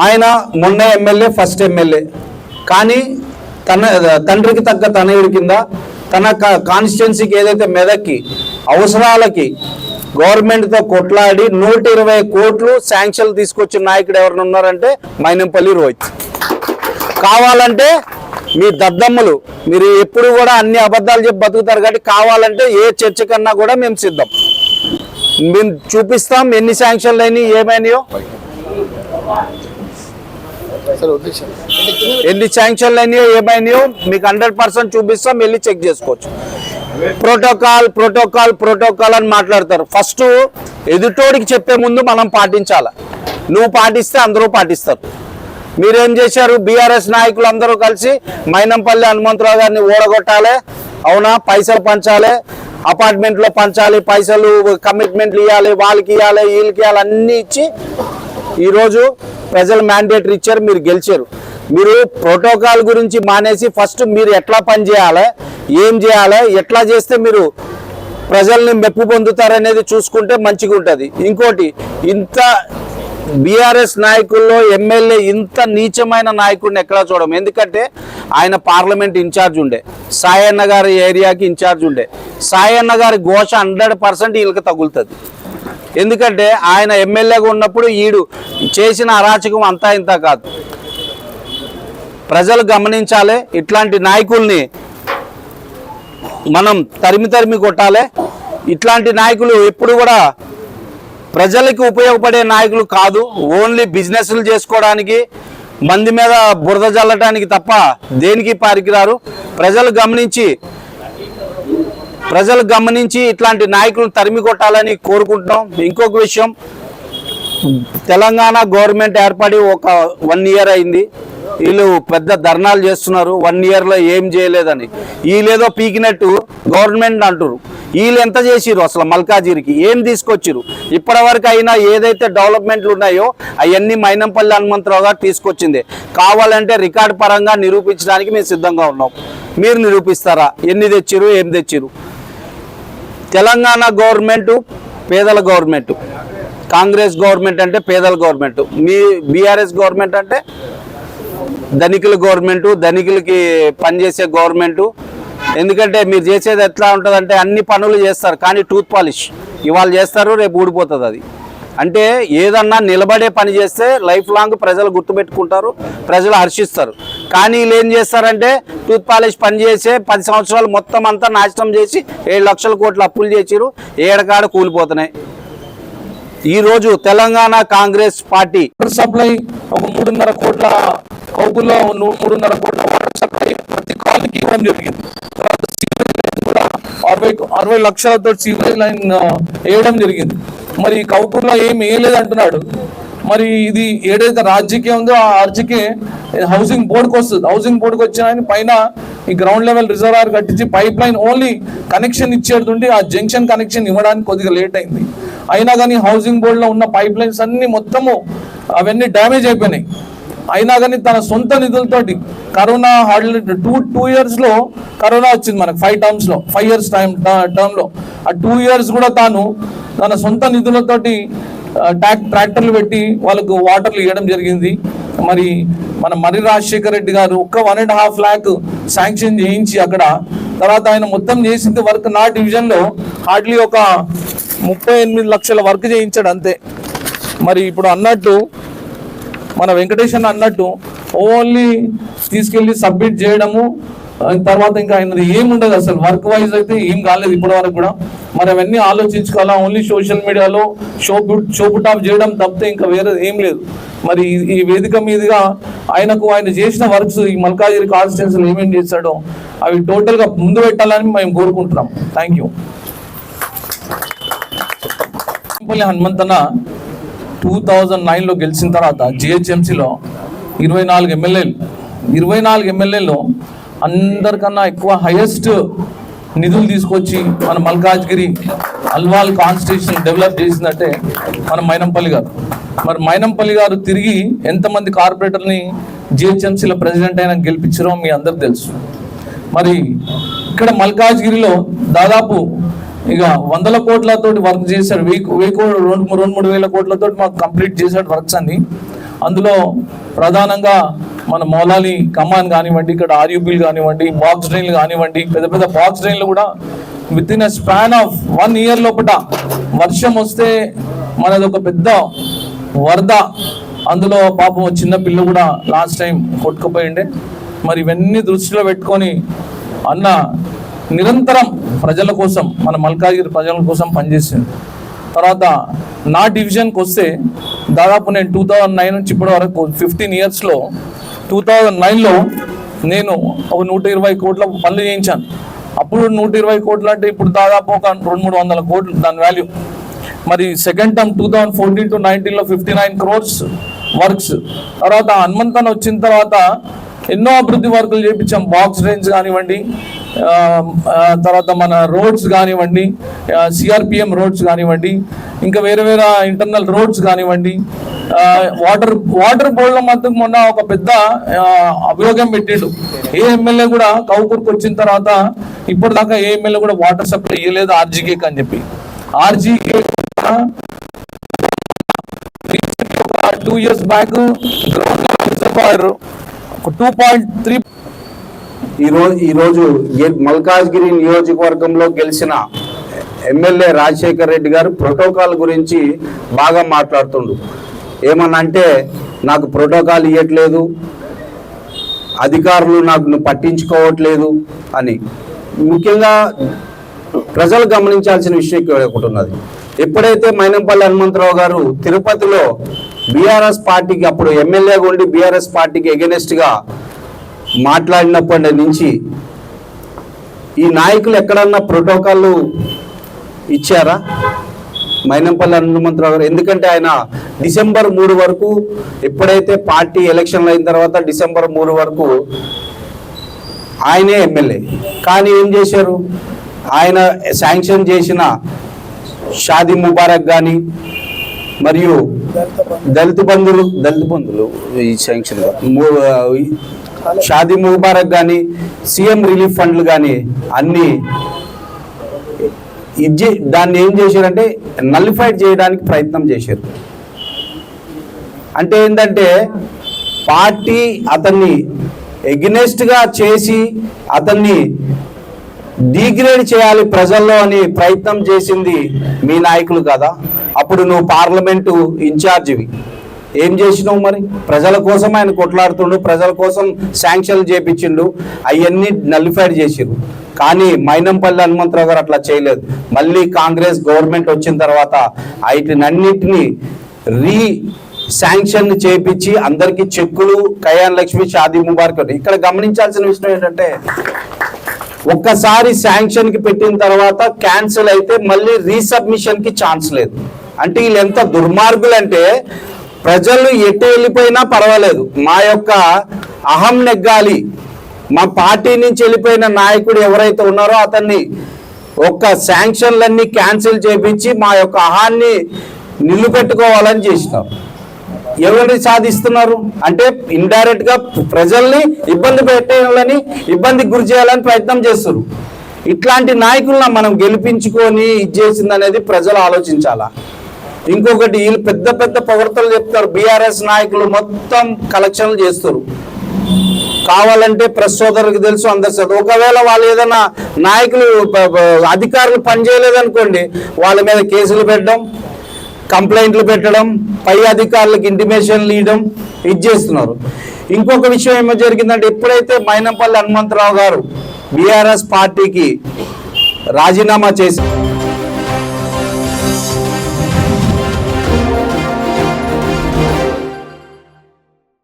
ఆయన మొన్న MLA, first MLA, కానీ తండ్రికి తగ్గ తనయుడి కింద తన కాన్స్టిట్యున్సీకి ఏదైతే మెదక్కి అవసరాలకి గవర్నమెంట్తో కొట్లాడి 120 కోట్లు శాంక్షన్లు తీసుకొచ్చిన నాయకుడు ఎవరైనా ఉన్నారంటే మైనంపల్లి రోహిత్. కావాలంటే మీ దద్దమ్మలు మీరు ఎప్పుడు కూడా అన్ని అబద్ధాలు చెప్పి బతుకుతారు కాబట్టి కావాలంటే ఏ చర్చ కన్నా కూడా మేము సిద్ధం. మేము చూపిస్తాం ఎన్ని శాంక్షన్లు అయినాయి, ఏమైనాయో, ఎన్ని శాంక్షన్లు అయినాయో ఏమైనాయో మీకు 100% చూపిస్తాం. వెళ్ళి చెక్ చేసుకోవచ్చు. ప్రోటోకాల్ అని మాట్లాడతారు. ఫస్ట్ ఎదుటోడికి చెప్పే ముందు మనం పాటించాలి. నువ్వు పాటిస్తే అందరూ పాటిస్తారు. మీరేం చేశారు? బీఆర్ఎస్ నాయకులు అందరూ కలిసి మైనంపల్లి హనుమంతరావు గారిని ఓడగొట్టాలి, అవునా, పైసలు పంచాలి, అపార్ట్మెంట్లో పంచాలి, పైసలు కమిట్మెంట్లు ఇవ్వాలి, వాళ్ళకి ఇవ్వాలి, వీళ్ళకి ఇవ్వాలి, అన్నీ ఇచ్చి ఈరోజు ప్రజలు మ్యాండేటరీ ఇచ్చారు, మీరు గెలిచారు. మీరు ప్రోటోకాల్ గురించి మానేసి ఫస్ట్ మీరు ఎట్లా పని చేయాలి, ఏం చేయాలి, ఎట్లా చేస్తే మీరు ప్రజల్ని మెప్పు పొందుతారనేది చూసుకుంటే మంచిగా ఉంటుంది. ఇంకోటి, ఇంత బీఆర్ఎస్ నాయకుల్లో ఎమ్మెల్యే ఇంత నీచమైన నాయకుడిని ఎక్కడా చూడడం. ఎందుకంటే ఆయన పార్లమెంట్ ఇన్ఛార్జ్ ఉండే, సాయన్న గారి ఏరియాకి ఇన్ఛార్జ్ ఉండే. సాయన్న గారి ఘోష 100% వీళ్ళకి తగులుతుంది. ఎందుకంటే ఆయన ఎమ్మెల్యేగా ఉన్నప్పుడు ఈడు చేసిన అరాచకం అంతా ఇంత కాదు. ప్రజలు గమనించాలి. ఇట్లాంటి నాయకుల్ని మనం తరిమి కొట్టాలి. ఇట్లాంటి నాయకులు ఎప్పుడు కూడా ప్రజలకు ఉపయోగపడే నాయకులు కాదు. ఓన్లీ బిజినెస్లు చేసుకోవడానికి, మంది మీద బురద జల్లటానికి తప్ప దేనికి పనికిరారు. ప్రజలు గమనించి ఇట్లాంటి నాయకులను తరిమి కొట్టాలని కోరుకుంటున్నాం. ఇంకొక విషయం, తెలంగాణ గవర్నమెంట్ ఏర్పడి ఒక 1 year అయింది. వీళ్ళు పెద్ద ధర్నాలు చేస్తున్నారు 1 yearలో ఏం చేయలేదని. వీళ్ళేదో పీకినట్టు గవర్నమెంట్ అంటారు. వీళ్ళు ఎంత చేసిరు అసలు? మల్కాజిరికి ఏం తీసుకొచ్చిరు? ఇప్పటివరకు అయినా ఏదైతే డెవలప్మెంట్లు ఉన్నాయో అవన్నీ మైనంపల్లి హనుమంతరావు గారు తీసుకొచ్చింది. కావాలంటే రికార్డు పరంగా నిరూపించడానికి మేము సిద్ధంగా ఉన్నాం. మీరు నిరూపిస్తారా? ఎన్ని తెచ్చిరు, ఏం తెచ్చిరు? తెలంగాణ గవర్నమెంటు పేదల గవర్నమెంటు, కాంగ్రెస్ గవర్నమెంట్ అంటే పేదల గవర్నమెంట్, మీ బీఆర్ఎస్ గవర్నమెంట్ అంటే ధనికుల గవర్నమెంటు, ధనికులకి పనిచేసే గవర్నమెంటు. ఎందుకంటే మీరు చేసేది ఎట్లా ఉంటుందంటే అన్ని పనులు చేస్తారు కానీ టూత్ పాలిష్ ఇవాళ చేస్తారు, రేపు ఊడిపోతుంది. అది అంటే ఏదన్నా నిలబడే పని చేస్తే లైఫ్ లాంగ్ ప్రజలు గుర్తుపెట్టుకుంటారు, ప్రజలు హర్షిస్తారు. కానీ వీళ్ళు ఏం చేస్తారంటే టూత్ పాలిష్ పని చేసే 10 సంవత్సరాలు మొత్తం అంతా నాశనం చేసి 7 లక్షల కోట్లు అప్పులు చేసిరు, ఏడకాడ కూలిపోతున్నాయి. ఈరోజు తెలంగాణ కాంగ్రెస్ పార్టీ సప్లై ఒక 3.5 కోట్ల కౌకుల్లో 3.5 కోట్ల వాటర్ సప్లై ప్రతి కాలనీకి ఇవ్వడం జరిగింది. తర్వాత సీవరేజ్ లైన్ కూడా 60 లక్షలతో సీవరేజ్ లైన్ వేయడం జరిగింది. మరి కౌకూర్లో ఏం వేయలేదు అంటున్నాడు. మరి ఇది ఏదైతే రాజకీయం ఉందో ఆ రాజకీయ హౌసింగ్ బోర్డుకి వస్తుంది. హౌసింగ్ బోర్డుకి వచ్చిన పైన ఈ గ్రౌండ్ లెవెల్ రిజర్వాయర్ కట్టించి పైప్ లైన్ ఓన్లీ కనెక్షన్ ఇచ్చేటుండి ఆ జంక్షన్ కనెక్షన్ ఇవ్వడానికి కొద్దిగా లేట్ అయింది. అయినా కానీ హౌసింగ్ బోర్డులో ఉన్న పైప్ లైన్స్ అన్ని మొత్తము అవన్నీ డ్యామేజ్ అయిపోయినాయి. అయినా కానీ తన సొంత నిధులతోటి కరోనా హార్డ్లీ 2 yearsలో కరోనా వచ్చింది మనకు 5 termsలో 5 years టర్మ్లో. ఆ 2 years కూడా తాను తన సొంత నిధులతోటి ట్రాక్టర్లు పెట్టి వాళ్ళకు వాటర్లు ఇవ్వడం జరిగింది. మరి మన మర్రి రాజశేఖర రెడ్డి గారు 1.5 lakh శాంక్షన్ చేయించి అక్కడ తర్వాత ఆయన మొత్తం చేసింది వర్క్ నా డివిజన్లో హార్డ్లీ ఒక 38 లక్షల వర్క్ చేయించాడు అంతే. మరి ఇప్పుడు అన్నట్టు మన వెంకటేష్ అన్న అన్నట్టు ఓన్లీ తీసుకెళ్ళి సబ్మిట్ చేయడము, తర్వాత ఇంకా ఆయనది ఏముండదు అసలు. వర్క్ వైజ్ అయితే ఏం కాలేదు ఇప్పటి వరకు కూడా. మరి అవన్నీ ఆలోచించుకోవాలా. ఓన్లీ సోషల్ మీడియాలో షోపుటాప్ చేయడం తప్పితే ఇంకా వేరే ఏం లేదు. మరి ఈ వేదిక మీదుగా ఆయన చేసిన వర్క్స్ ఈ మల్కాజిగిరి కాన్స్టిట్యున్సీలో ఏమేం చేశాడో అవి టోటల్గా ముందు పెట్టాలని మేము కోరుకుంటున్నాం. Thank you. హనుమంతన్న 2009లో గెలిచిన తర్వాత జిహెచ్ఎంసీలో 24 ఎమ్మెల్యేలు అందరికన్నా ఎక్కువ హైయెస్ట్ నిధులు తీసుకొచ్చి మన మల్కాజ్గిరి అల్వాల్ కాన్స్టిట్యూషన్ డెవలప్ చేసిందంటే మన మైనంపల్లి గారు. మరి మైనంపల్లి గారు తిరిగి ఎంతమంది కార్పొరేటర్ని జిహెచ్ఎంసీలో ప్రెసిడెంట్ అయినా గెలిపించారో మీ అందరికి తెలుసు. మరి ఇక్కడ మల్కాజ్గిరిలో దాదాపు ఇక 100 కోట్లతోటి వర్క్ చేశాడు. 2-3 వేల కోట్లతో మాకు కంప్లీట్ చేశాడు వర్క్స్ అన్ని. అందులో ప్రధానంగా మన మౌలాలి కమాన్ కానివ్వండి, ఇక్కడ ఆర్యూబీలు కానివ్వండి, బాక్స్ డ్రైన్లు కానివ్వండి, పెద్ద పెద్ద బాక్స్ డ్రైన్లు కూడా with in a span of 1 year లోపల వర్షం వస్తే మనది ఒక పెద్ద వరద. అందులో పాపం చిన్న పిల్ల కూడా లాస్ట్ టైం కొట్టుకుపోయిండే. మరి ఇవన్నీ దృష్టిలో పెట్టుకొని అన్న నిరంతరం ప్రజల కోసం, మన మల్కాజ్గిరి ప్రజల కోసం పనిచేసింది. తర్వాత నా డివిజన్కి వస్తే దాదాపు నేను 2009 నుంచి ఇప్పటి వరకు 15 yearsలో 2009లో నేను ఒక 120 కోట్ల పనులు చేయించాను. అప్పుడు 120 కోట్లు అంటే ఇప్పుడు దాదాపు ఒక 200-300 కోట్లు దాని వాల్యూ. మరి second term 2014 to 19లో 59 crores works. తర్వాత హనుమంతన్ వచ్చిన తర్వాత ఎన్నో అభివృద్ధి వర్కులు చేయించాం. బాక్స్ డ్రైన్స్ కానివ్వండి, తర్వాత మన రోడ్స్ కానివ్వండి, సిఆర్పిఎం రోడ్స్ కానివ్వండి, ఇంకా వేరే వేరే ఇంటర్నల్ రోడ్స్ కానివ్వండి, వాటర్ బోర్డులో మాత్రం మొన్న ఒక పెద్ద అభియోగం పెట్టిండు. ఏ ఎమ్మెల్యే కూడా కౌకూర్కి వచ్చిన తర్వాత ఇప్పటిదాకా ఏ ఎమ్మెల్యే కూడా వాటర్ సప్లై ఇవ్వలేదు ఆర్జీకే అని చెప్పి. RGK 2 years back reservoir 2.3. ఈరోజు మల్కాజ్గిరి నియోజకవర్గంలో గెలిచిన ఎమ్మెల్యే రాజశేఖర్ రెడ్డి గారు ప్రోటోకాల్ గురించి బాగా మాట్లాడుతుండు. ఏమనంటే నాకు ప్రోటోకాల్ ఇవ్వట్లేదు, అధికారులు నాకు పట్టించుకోవట్లేదు అని. ముఖ్యంగా ప్రజలు గమనించాల్సిన విషయం ఒకటి ఉన్నది. ఎప్పుడైతే మైనంపల్లి హనుమంతరావు గారు తిరుపతిలో బీఆర్ఎస్ పార్టీకి, అప్పుడు ఎమ్మెల్యేగా ఉండి బీఆర్ఎస్ పార్టీకి ఎగెనెస్ట్గా మాట్లాడినప్పటి నుంచి ఈ నాయకులు ఎక్కడన్నా ప్రోటోకాల్ ఇచ్చారా మైనంపల్లి హనుమంతరావు గారు? ఎందుకంటే ఆయన December 3 వరకు, ఎప్పుడైతే పార్టీ ఎలక్షన్లు అయిన తర్వాత December 3 వరకు ఆయనే ఎమ్మెల్యే. కానీ ఏం చేశారు? ఆయన శాంక్షన్ చేసిన షాదీ ముబారక్ కానీ, మరియు దళిత బంధువులు ఈ శాంక్షన్ షాదీ ముబారక్ కానీ, సీఎం రిలీఫ్ ఫండ్లు కానీ అన్నీ దాన్ని ఏం చేశారంటే నల్లిఫైడ్ చేయడానికి ప్రయత్నం చేశారు. అంటే ఏంటంటే పార్టీ అతన్ని ఎగ్నెస్ట్గా చేసి అతన్ని డిగ్రేడ్ చేయాలి ప్రజల్లో అని ప్రయత్నం చేసింది మీ నాయకులు కదా. అప్పుడు నువ్వు పార్లమెంటు ఇన్ఛార్జివి, ఏం చేసినావు? మరి ప్రజల కోసం ఆయన కొట్లాడుతుండు, ప్రజల కోసం శాంక్షన్లు చేపించిండు, అవన్నీ నల్లిఫైడ్ చేసిరు. కానీ మైనంపల్లి హనుమంతరావు గారు అట్లా చేయలేదు. మళ్ళీ కాంగ్రెస్ గవర్నమెంట్ వచ్చిన తర్వాత వీటినన్నింటినీ శాంక్షన్ చేపించి అందరికీ చెక్కులు, కళ్యాణ్ లక్ష్మి, షాదీ ముబారక్. ఇక్కడ గమనించాల్సిన విషయం ఏంటంటే ఒక్కసారి శాంక్షన్ కి పెట్టిన తర్వాత క్యాన్సిల్ అయితే మళ్ళీ రీసబ్మిషన్ కి ఛాన్స్ లేదు. అంటే వీళ్ళు ఎంత దుర్మార్గులు అంటే ప్రజలు ఎటు వెళ్ళిపోయినా పర్వాలేదు, మా యొక్క అహం నెగ్గాలి, మా పార్టీ నుంచి వెళ్ళిపోయిన నాయకుడు ఎవరైతే ఉన్నారో అతన్ని ఒక్క శాంక్షన్లన్నీ క్యాన్సిల్ చేపించి మా యొక్క అహాన్ని నిలుపెట్టుకోవాలని చేసినారు. ఎవరిని సాధిస్తున్నారు అంటే ఇండైరెక్ట్ గా ప్రజల్ని ఇబ్బంది పెట్టాలని, ఇబ్బందికి గురి చేయాలని ప్రయత్నం చేస్తారు. ఇట్లాంటి నాయకులను మనం గెలిపించుకొని ఇది చేసింది అనేది ప్రజలు ఆలోచించాలా. ఇంకొకటి, వీళ్ళు పెద్ద పెద్ద పొగడ్తలు చెప్తారు. బీఆర్ఎస్ నాయకులు మొత్తం కలెక్షన్లు చేస్తారు. కావాలంటే ప్రెస్ సోదరులకు తెలుసు, అందరు తెలుసు. ఒకవేళ వాళ్ళు ఏదైనా నాయకులు అధికారులు పనిచేయలేదనుకోండి, వాళ్ళ మీద కేసులు పెట్టడం, కంప్లైంట్లు పెట్టడం, పై అధికారులకు ఇంటిమేషన్లు ఇవ్వడం, ఇది చేస్తున్నారు. ఇంకొక విషయం ఏమో జరిగిందంటే ఎప్పుడైతే మైనంపల్లి హనుమంతరావు గారు బీఆర్ఎస్ పార్టీకి రాజీనామా చేసి